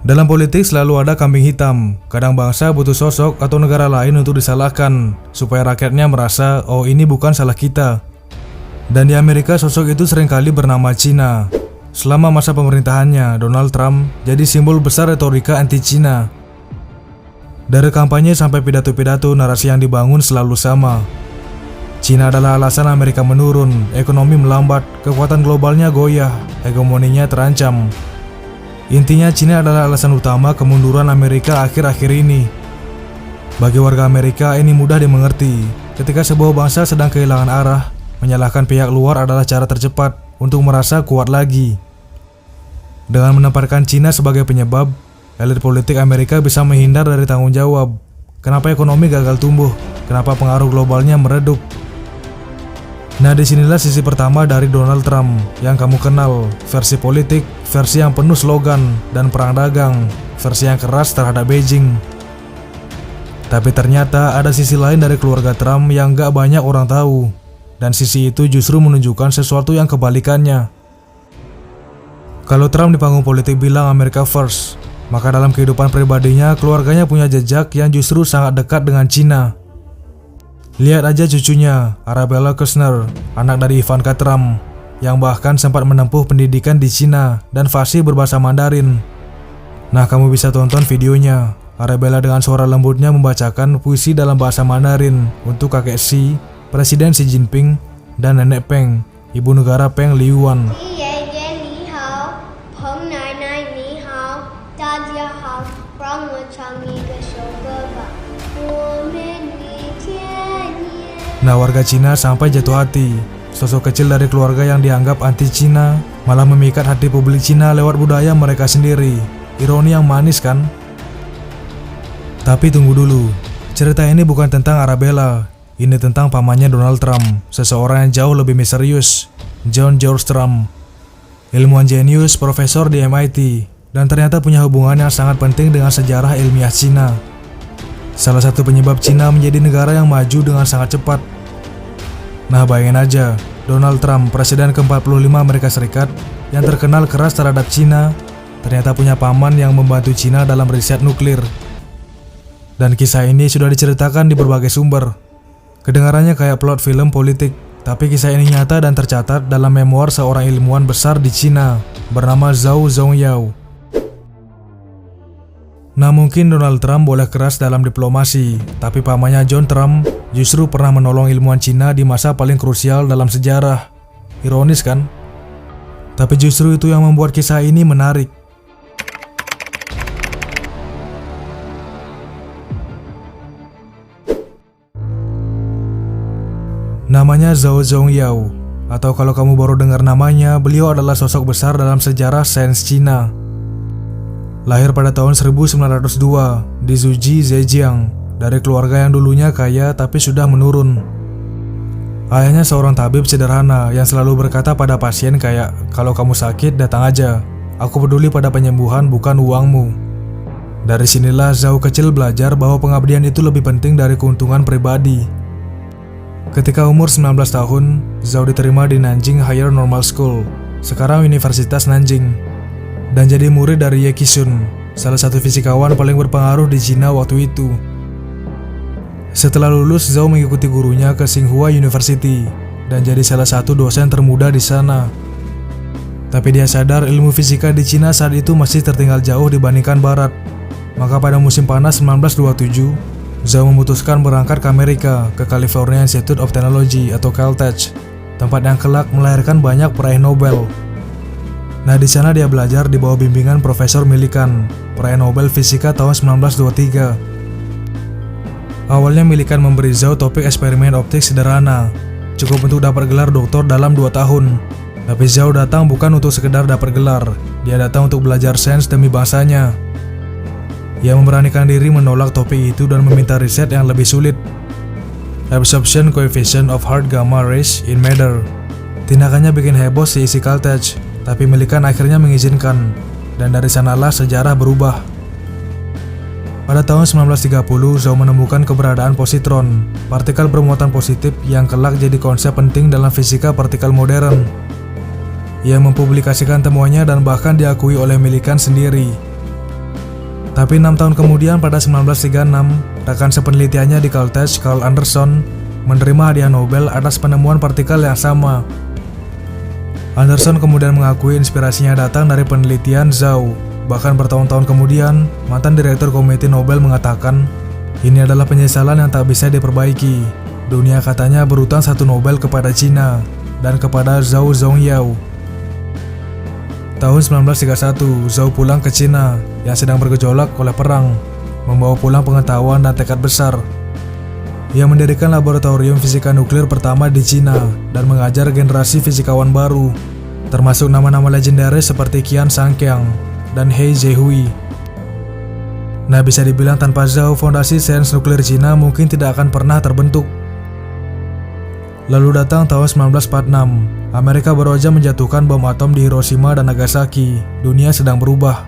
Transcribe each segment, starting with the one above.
Dalam politik selalu ada kambing hitam. Kadang bangsa butuh sosok atau negara lain untuk disalahkan, supaya rakyatnya merasa, oh ini bukan salah kita. Dan di Amerika sosok itu seringkali bernama Cina. Selama masa pemerintahannya, Donald Trump jadi simbol besar retorika anti-Cina. Dari kampanye sampai pidato-pidato, narasi yang dibangun selalu sama. Cina adalah alasan Amerika menurun, ekonomi melambat, kekuatan globalnya goyah, hegemoninya terancam. Intinya Cina adalah alasan utama kemunduran Amerika akhir-akhir ini. Bagi warga Amerika ini mudah dimengerti. Ketika sebuah bangsa sedang kehilangan arah, menyalahkan pihak luar adalah cara tercepat untuk merasa kuat lagi. Dengan menempatkan Cina sebagai penyebab, elit politik Amerika bisa menghindar dari tanggung jawab. Kenapa ekonomi gagal tumbuh? Kenapa pengaruh globalnya meredup? Nah, disinilah sisi pertama dari Donald Trump yang kamu kenal, versi politik, versi yang penuh slogan dan perang dagang, versi yang keras terhadap Beijing. Tapi ternyata ada sisi lain dari keluarga Trump yang gak banyak orang tahu, dan sisi itu justru menunjukkan sesuatu yang kebalikannya. Kalau Trump di panggung politik bilang America First, maka dalam kehidupan pribadinya keluarganya punya jejak yang justru sangat dekat dengan Cina. Lihat aja cucunya, Arabella Kushner, anak dari Ivanka Trump, yang bahkan sempat menempuh pendidikan di Cina dan fasih berbahasa Mandarin. Nah, kamu bisa tonton videonya. Arabella dengan suara lembutnya membacakan puisi dalam bahasa Mandarin untuk kakek Xi, Presiden Xi Jinping, dan nenek Peng, ibu negara Peng Liyuan. Nah, warga Cina sampai jatuh hati. Sosok kecil dari keluarga yang dianggap anti-Cina malah memikat hati publik Cina lewat budaya mereka sendiri. Ironi yang manis kan? Tapi tunggu dulu, cerita ini bukan tentang Arabella. Ini tentang pamannya Donald Trump, seseorang yang jauh lebih misterius, John George Trump. Ilmuwan jenius, profesor di MIT, dan ternyata punya hubungan yang sangat penting dengan sejarah ilmiah Cina. Salah satu penyebab Cina menjadi negara yang maju dengan sangat cepat. Nah, bayangin aja, Donald Trump, presiden ke-45 Amerika Serikat, yang terkenal keras terhadap Cina, ternyata punya paman yang membantu Cina dalam riset nuklir. Dan kisah ini sudah diceritakan di berbagai sumber. Kedengarannya kayak plot film politik, tapi kisah ini nyata dan tercatat dalam memoir seorang ilmuwan besar di Cina, bernama Zhao Zongyao. Nah, mungkin Donald Trump boleh keras dalam diplomasi, tapi pamannya John Trump justru pernah menolong ilmuwan Cina di masa paling krusial dalam sejarah. Ironis kan? Tapi justru itu yang membuat kisah ini menarik. Namanya Zhao Zongyao, atau kalau kamu baru dengar namanya, beliau adalah sosok besar dalam sejarah sains Cina. Lahir pada tahun 1902 di Zhuji, Zhejiang, dari keluarga yang dulunya kaya tapi sudah menurun. Ayahnya seorang tabib sederhana yang selalu berkata pada pasien kayak, kalau kamu sakit datang aja, aku peduli pada penyembuhan bukan uangmu. Dari sinilah Zhao kecil belajar bahwa pengabdian itu lebih penting dari keuntungan pribadi. Ketika umur 19 tahun, Zhao diterima di Nanjing Higher Normal School, sekarang Universitas Nanjing, dan jadi murid dari Ye Qishun, salah satu fisikawan paling berpengaruh di Cina waktu itu. Setelah lulus, Zhao mengikuti gurunya ke Tsinghua University dan jadi salah satu dosen termuda di sana. Tapi dia sadar ilmu fisika di Cina saat itu masih tertinggal jauh dibandingkan Barat. Maka pada musim panas 1927, Zhao memutuskan berangkat ke Amerika, ke California Institute of Technology atau Caltech, tempat yang kelak melahirkan banyak peraih Nobel. Nah, di sana dia belajar di bawah bimbingan Profesor Millikan, peraih Nobel Fisika tahun 1923. Awalnya Millikan memberi Zhao topik eksperimen optik sederhana, cukup untuk dapat gelar doktor dalam 2 tahun. Tapi Zhao datang bukan untuk sekedar dapat gelar, dia datang untuk belajar sains demi bangsanya. Ia memberanikan diri menolak topik itu dan meminta riset yang lebih sulit, Absorption Coefficient of Hard Gamma Rays in Matter. Tindakannya bikin heboh si isi Caltech, tapi Millikan akhirnya mengizinkan, dan dari sanalah sejarah berubah. Pada tahun 1930, Zhao menemukan keberadaan positron, partikel bermuatan positif yang kelak jadi konsep penting dalam fisika partikel modern. Ia mempublikasikan temuannya dan bahkan diakui oleh Millikan sendiri. Tapi 6 tahun kemudian pada 1936, rekan sepenelitiannya di Caltech, Carl Anderson, menerima hadiah Nobel atas penemuan partikel yang sama. Anderson kemudian mengakui inspirasinya datang dari penelitian Zhao. Bahkan bertahun-tahun kemudian, mantan direktur Komite Nobel mengatakan, ini adalah penyesalan yang tak bisa diperbaiki. Dunia katanya berutang 1 Nobel kepada Cina dan kepada Zhao Zongyao. Tahun 1931, Zhao pulang ke Cina yang sedang bergejolak oleh perang, membawa pulang pengetahuan dan tekad besar. Ia mendirikan laboratorium fisika nuklir pertama di Cina dan mengajar generasi fisikawan baru, termasuk nama-nama legendaris seperti Qian Shanqiang dan He Zhehui. Nah, bisa dibilang tanpa Zhao, fondasi sains nuklir Cina mungkin tidak akan pernah terbentuk. Lalu datang tahun 1946, Amerika baru saja menjatuhkan bom atom di Hiroshima dan Nagasaki. Dunia sedang berubah.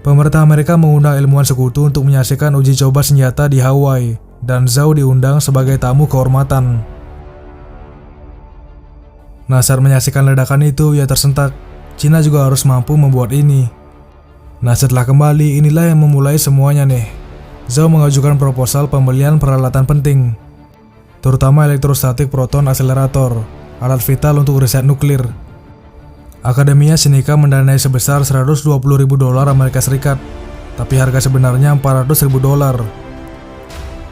Pemerintah Amerika mengundang ilmuwan sekutu untuk menyaksikan uji coba senjata di Hawaii, dan Zhao diundang sebagai tamu kehormatan. Nah, saat menyaksikan ledakan itu, ia tersentak. Cina juga harus mampu membuat ini. Nah, setelah kembali, inilah yang memulai semuanya nih. Zhao mengajukan proposal pembelian peralatan penting, terutama elektrostatik proton accelerator, alat vital untuk riset nuklir. Akademia Sinica mendanai sebesar $120.000 Amerika Serikat, tapi harga sebenarnya $400.000.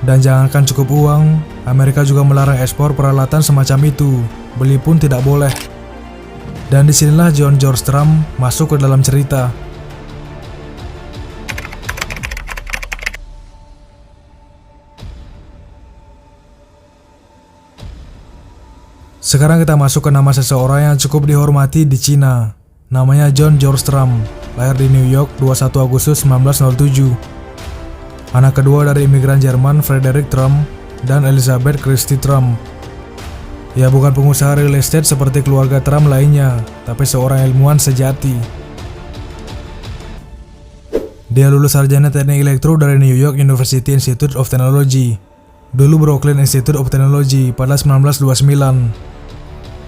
Dan jangankan cukup uang, Amerika juga melarang ekspor peralatan semacam itu, beli pun tidak boleh. Dan disinilah John George Trump masuk ke dalam cerita. Sekarang kita masuk ke nama seseorang yang cukup dihormati di Cina. Namanya John George Trump, lahir di New York 21 Agustus 1907. Anak kedua dari imigran Jerman Frederick Trump dan Elizabeth Christie Trump. Ia bukan pengusaha real estate seperti keluarga Trump lainnya, tapi seorang ilmuwan sejati. Dia lulus sarjana teknik elektro dari New York University Institute of Technology, dulu Brooklyn Institute of Technology pada 1929.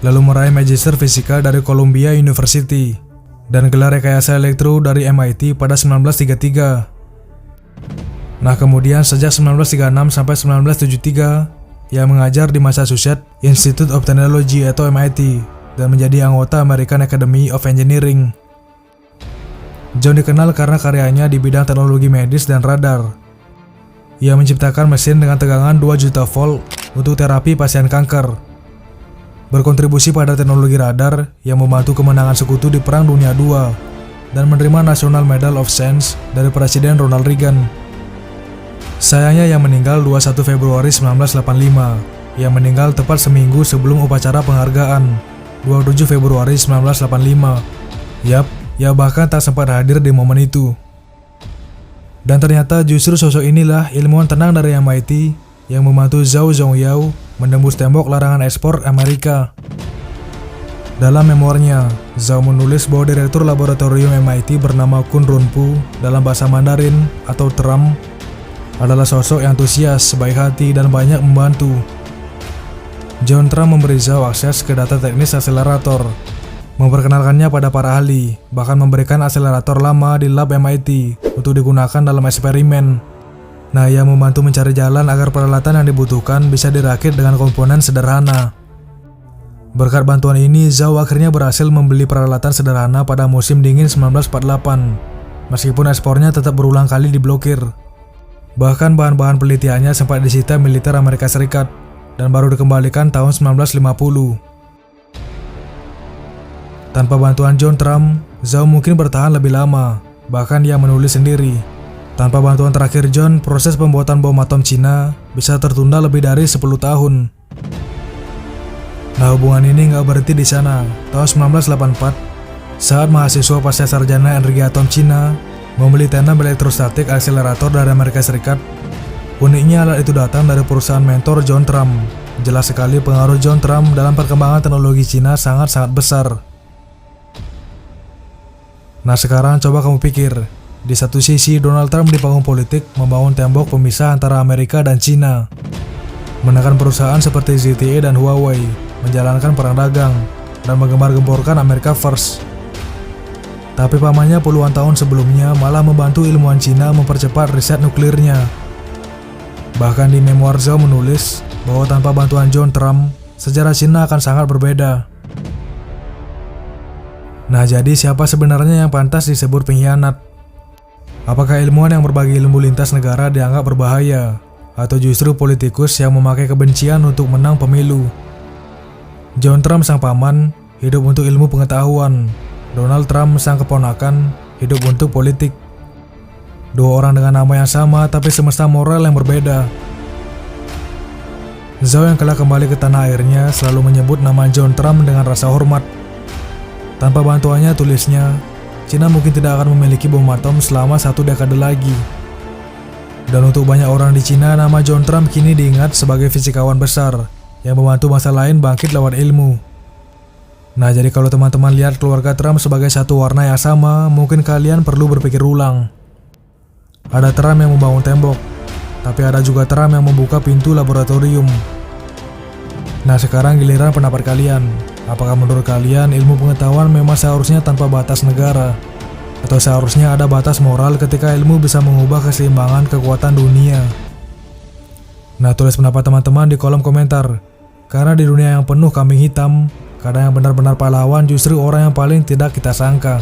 Lalu meraih Magister Fisika dari Columbia University dan gelar rekayasa elektro dari MIT pada 1933. Nah, kemudian sejak 1936 sampai 1973, ia mengajar di Massachusetts Institute of Technology atau MIT dan menjadi anggota American Academy of Engineering. John dikenal karena karyanya di bidang teknologi medis dan radar. Ia menciptakan mesin dengan tegangan 2 juta volt untuk terapi pasien kanker, berkontribusi pada teknologi radar yang membantu kemenangan sekutu di Perang Dunia II, dan menerima National Medal of Science dari Presiden Ronald Reagan. Sayangnya ia meninggal 21 Februari 1985. Ia meninggal tepat seminggu sebelum upacara penghargaan, 27 Februari 1985. Yap, ia bahkan tak sempat hadir di momen itu. Dan ternyata justru sosok inilah ilmuwan tenang dari MIT yang membantu Zhao Zongyao menembus tembok larangan ekspor Amerika. Dalam memoirnya, Zhao menulis bahwa direktur laboratorium MIT bernama Kun Runpu dalam bahasa Mandarin atau Trump adalah sosok yang antusias, baik hati, dan banyak membantu. John Trump memberi Zhao akses ke data teknis akselerator, memperkenalkannya pada para ahli, bahkan memberikan akselerator lama di lab MIT untuk digunakan dalam eksperimen. Nah, ia membantu mencari jalan agar peralatan yang dibutuhkan bisa dirakit dengan komponen sederhana. Berkat bantuan ini, Zhao akhirnya berhasil membeli peralatan sederhana pada musim dingin 1948, meskipun ekspornya tetap berulang kali diblokir. Bahkan bahan-bahan penelitiannya sempat disita militer Amerika Serikat dan baru dikembalikan tahun 1950. Tanpa bantuan John Trump, Zhao mungkin bertahan lebih lama, bahkan ia menulis sendiri. Tanpa bantuan terakhir John, proses pembuatan bom atom Cina bisa tertunda lebih dari 10 tahun. Nah, hubungan ini nggak berhenti di sana. Tahun 1984, saat mahasiswa pasca sarjana energi atom Cina membeli 6 elektrostatik akselerator dari Amerika Serikat, uniknya alat itu datang dari perusahaan mentor John Trump. Jelas sekali pengaruh John Trump dalam perkembangan teknologi Cina sangat-sangat besar. Nah, sekarang coba kamu pikir, di satu sisi Donald Trump di panggung politik membangun tembok pemisah antara Amerika dan Cina, menekan perusahaan seperti ZTE dan Huawei, menjalankan perang dagang, dan menggembar-gemborkan Amerika First. Tapi pamannya puluhan tahun sebelumnya malah membantu ilmuwan Cina mempercepat riset nuklirnya. Bahkan di memoir Zhao menulis bahwa tanpa bantuan John Trump, sejarah Cina akan sangat berbeda. Nah, jadi siapa sebenarnya yang pantas disebut pengkhianat? Apakah ilmuwan yang berbagi ilmu lintas negara dianggap berbahaya? Atau justru politikus yang memakai kebencian untuk menang pemilu? John Trump sang paman hidup untuk ilmu pengetahuan. Donald Trump sang keponakan hidup untuk politik. Dua orang dengan nama yang sama tapi semesta moral yang berbeda. Zhao yang kelak kembali ke tanah airnya selalu menyebut nama John Trump dengan rasa hormat. Tanpa bantuannya, tulisnya, Cina mungkin tidak akan memiliki bom atom selama 1 dekade lagi. Dan untuk banyak orang di Cina, nama John Trump kini diingat sebagai fisikawan besar yang membantu bangsa lain bangkit lewat ilmu. Nah, jadi kalau teman-teman lihat keluarga Trump sebagai satu warna yang sama, mungkin kalian perlu berpikir ulang. Ada Trump yang membangun tembok, tapi ada juga Trump yang membuka pintu laboratorium. Nah, sekarang giliran pendapat kalian. Apakah menurut kalian ilmu pengetahuan memang seharusnya tanpa batas negara? Atau seharusnya ada batas moral ketika ilmu bisa mengubah keseimbangan kekuatan dunia? Nah, tulis pendapat teman-teman di kolom komentar. Karena di dunia yang penuh kambing hitam, kadang yang benar-benar pahlawan justru orang yang paling tidak kita sangka.